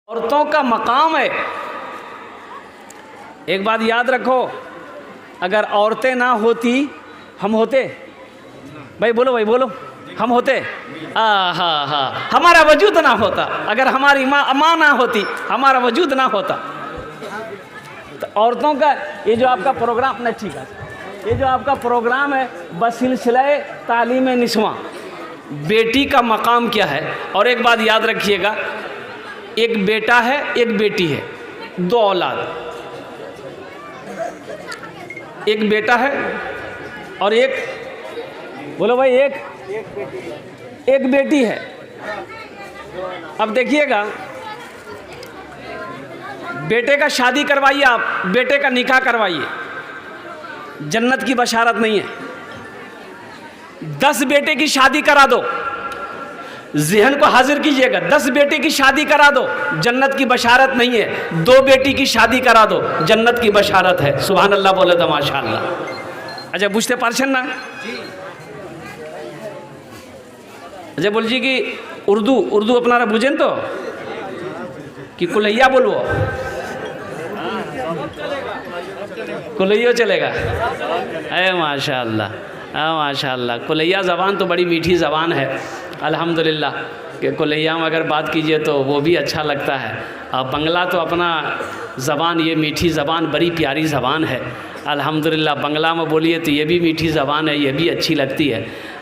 औरतों का मकाम है। एक बात याद रखो, अगर औरतें ना होती हम होते? भाई बोलो, भाई बोलो, हम होते? हाँ, हमारा वजूद ना होता। अगर हमारी माँ ना होती, हमारा वजूद ना होता। तो औरतों का ये जो आपका प्रोग्राम ना, ठीक है, ये जो आपका प्रोग्राम है बसिलसिले तालीम निस्वां, बेटी का मकाम क्या है। और एक बात याद रखिएगा, एक बेटा है एक बेटी है, दो औलाद। एक बेटा है और एक, बोलो भाई, एक बेटी है। अब देखिएगा, बेटे का शादी करवाइए, आप बेटे का निकाह करवाइए, जन्नत की बशारत नहीं है। 10 बेटे की शादी करा दो, ज़हन को हाजिर कीजिएगा, 10 बेटे की शादी करा दो, जन्नत की बशारत नहीं है। 2 बेटी की शादी करा दो, जन्नत की बशारत है। सुभान अल्लाह बोले तो माशाअल्लाह। अच्छा, बुझते पारछन ना? अच्छा बोल जी कि उर्दू अपना बुझें तो कि कुलैया बोलवो? कुलैया चलेगा? अरे माशाअल्लाह, माशाअल्लाह। कुलैया ज़बान तो बड़ी मीठी ज़बान है, अल्हम्दुलिल्लाह। कि कुलैया में अगर बात कीजिए तो वो भी अच्छा लगता है। और बंगला तो अपना ज़बान, ये मीठी ज़बान बड़ी प्यारी ज़बान है, अल्हम्दुलिल्लाह। बंगला में बोलिए तो ये भी मीठी ज़बान है, ये भी अच्छी लगती है।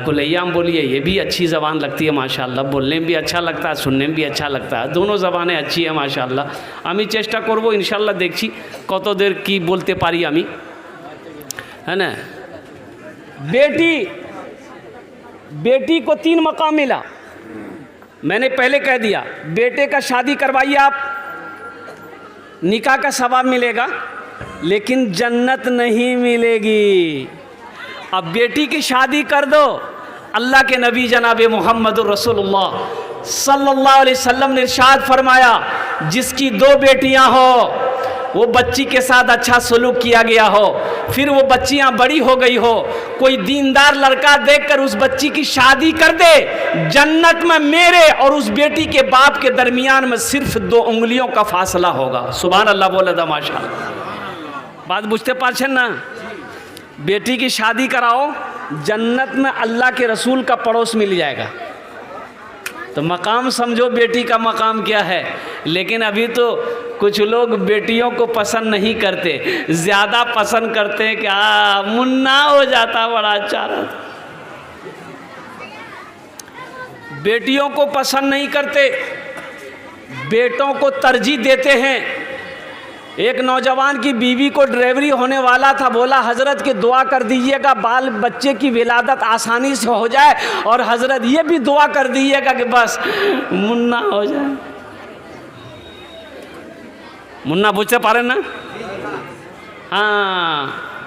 कुलैया में बोलिए, ये भी अच्छी ज़बान लगती है माशाअल्लाह। बोलने में भी अच्छा लगता है, सुनने में भी अच्छा लगता है। दोनों ज़बानें अच्छी है माशाअल्लाह। आमी चेष्टा करबो इंशाल्लाह, देखी कत देर की बोलते पारी आमी, है ना। बेटी को 3 मकाम मिला। मैंने पहले कह दिया, बेटे का शादी करवाइए आप, निकाह का सवाब मिलेगा, लेकिन जन्नत नहीं मिलेगी। अब बेटी की शादी कर दो, अल्लाह के नबी जनाब मुहम्मदुर रसूलुल्लाह सल्लल्लाहु अलैहि वसल्लम ने इरशाद फरमाया, जिसकी 2 बेटियां हो, वो बच्ची के साथ अच्छा सलूक किया गया हो, फिर वो बच्चियां बड़ी हो गई हो, कोई दीनदार लड़का देखकर उस बच्ची की शादी कर दे, जन्नत में मेरे और उस बेटी के बाप के दरमियान में सिर्फ 2 उंगलियों का फासला होगा। सुभान अल्लाह बोले दा माशाअल्लाह। बात बुझते पारछन ना? बेटी की शादी कराओ, जन्नत में अल्लाह के रसूल का पड़ोस मिल जाएगा। तो मकाम समझो बेटी का मकाम क्या है। लेकिन अभी तो कुछ लोग बेटियों को पसंद नहीं करते, ज़्यादा पसंद करते हैं कि मुन्ना हो जाता, बड़ा अच्छा रहता। बेटियों को पसंद नहीं करते, बेटों को तरजीह देते हैं। एक नौजवान की बीवी को डिलीवरी होने वाला था, बोला हज़रत की दुआ कर दीजिएगा बाल बच्चे की विलादत आसानी से हो जाए, और हज़रत ये भी दुआ कर दीजिएगा कि बस मुन्ना हो जाए। मुन्ना बुझते पारे ना? हाँ,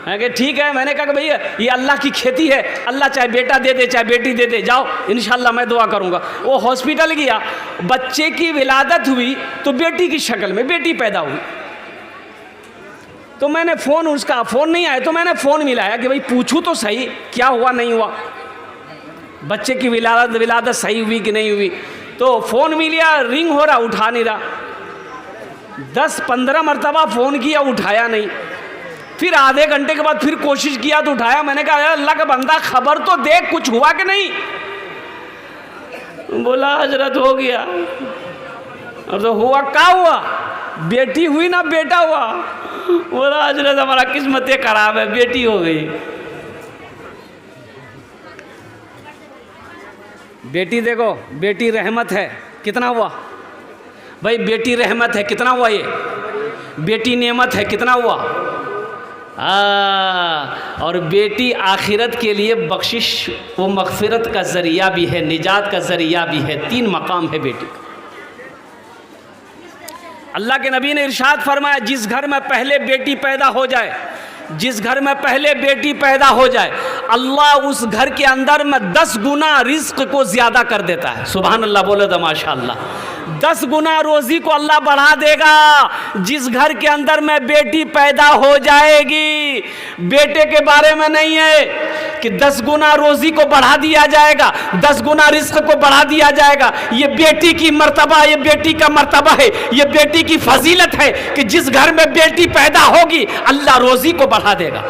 है कि ठीक है। मैंने कहा कि भैया ये अल्लाह की खेती है, अल्लाह चाहे बेटा दे दे चाहे बेटी दे दे, जाओ इंशाल्लाह मैं दुआ करूँगा। वो हॉस्पिटल गया, बच्चे की विलादत हुई तो बेटी की शक्ल में बेटी पैदा हुई। तो मैंने उसका फ़ोन नहीं आया तो मैंने फ़ोन मिलाया कि भाई पूछूं तो सही क्या हुआ नहीं हुआ, बच्चे की विलादत सही हुई कि नहीं हुई। तो फ़ोन मिला, रिंग हो रहा, उठा नहीं रहा। 10-15 मरतबा फ़ोन किया, उठाया नहीं। फिर आधे घंटे के बाद फिर कोशिश किया तो उठाया। मैंने कहा अल्लाह का बंदा खबर तो देख, कुछ हुआ कि नहीं। बोला हजरत हो गया। और तो हुआ क्या हुआ? बेटी हुई ना बेटा हुआ। बोला हजरत हमारा किस्मतें खराब है, बेटी हो गई। बेटी देखो, बेटी रहमत है, कितना हुआ भाई? बेटी रहमत है, कितना हुआ? ये बेटी नेमत है, कितना हुआ? और बेटी आखिरत के लिए बख्शिश व मग़फ़िरत का ज़रिया भी है, निजात का ज़रिया भी है। 3 मकाम है बेटी का। अल्लाह के नबी ने इरशाद फरमाया, जिस घर में पहले बेटी पैदा हो जाए, जिस घर में पहले बेटी पैदा हो जाए, अल्लाह उस घर के अंदर में 10 गुना रिज़्क़ को ज़्यादा कर देता है। सुभान अल्लाह बोले तो माशाअल्लाह। 10 गुना रोज़ी को अल्लाह बढ़ा देगा जिस घर के अंदर में बेटी पैदा हो जाएगी। बेटे के बारे में नहीं है, कि 10 गुना रोजी को बढ़ा दिया जाएगा, 10 गुना रिस्क को बढ़ा दिया जाएगा। ये बेटी की मर्तबा, ये बेटी का मर्तबा है, ये बेटी की फजीलत है कि जिस घर में बेटी पैदा होगी अल्लाह रोजी को बढ़ा देगा।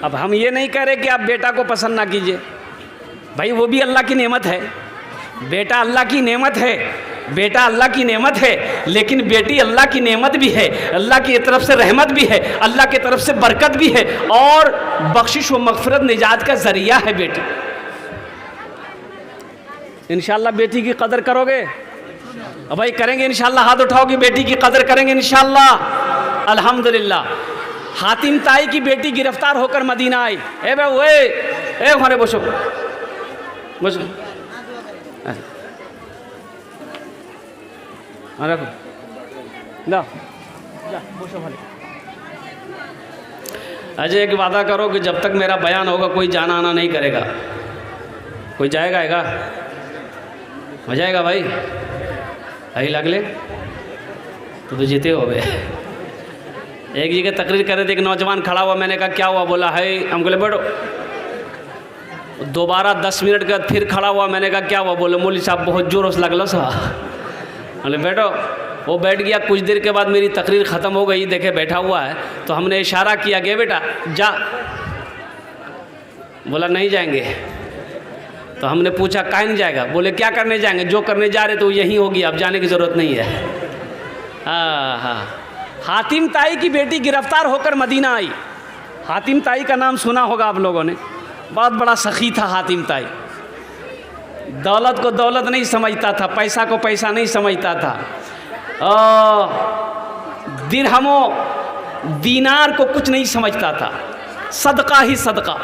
अब हम ये नहीं कह रहे कि आप बेटा को पसंद ना कीजिए, भाई वो भी अल्लाह की नेमत है, बेटा अल्लाह की नेमत है, बेटा अल्लाह की नेमत है, लेकिन बेटी अल्लाह की नेमत भी है, अल्लाह की तरफ से रहमत भी है, अल्लाह की तरफ से बरकत भी है और बख्शिश व मगफरत निजात का ज़रिया है बेटी। इंशाअल्लाह बेटी की कदर करोगे? अब भाई करेंगे इंशाअल्लाह, हाथ उठाओगे, बेटी की कदर करेंगे इंशाअल्लाह। अल्हम्दुलिल्लाह। हातिम ताई की बेटी गिरफ्तार होकर मदीना आई। ए बे ओए ए घरे बसो बसो, रखो ला जा बसो भले। अजय एक वादा करो कि जब तक मेरा बयान होगा कोई जाना आना नहीं करेगा। कोई जाएगा आएगा? हो जाएगा भाई, आई लगले तो जीते हो गए। एक जगह तकरीर कर रहे थे, एक नौजवान खड़ा हुआ, मैंने कहा क्या हुआ? बोला है, हम बोले बैठो। दोबारा 10 मिनट के बाद फिर खड़ा हुआ, मैंने कहा क्या हुआ? बोले मौलवी साहब बहुत जोर से लगलो सा। बोले बैठो। वो बैठ गया। कुछ देर के बाद मेरी तकरीर ख़त्म हो गई, देखे बैठा हुआ है, तो हमने इशारा किया कि बेटा जा। बोला नहीं जाएंगे। तो हमने पूछा काहे नहीं जाएगा? बोले क्या करने जाएंगे, जो करने जा रहे तो यहीं होगी, अब जाने की ज़रूरत नहीं है। हाँ, हातिम ताई की बेटी गिरफ्तार होकर मदीना आई। हातिम ताई का नाम सुना होगा आप लोगों ने, बहुत बड़ा सखी था हातिम ताई। दौलत को दौलत नहीं समझता था, पैसा को पैसा नहीं समझता था, दिरहमों दीनार को कुछ नहीं समझता था, सदका ही सदका।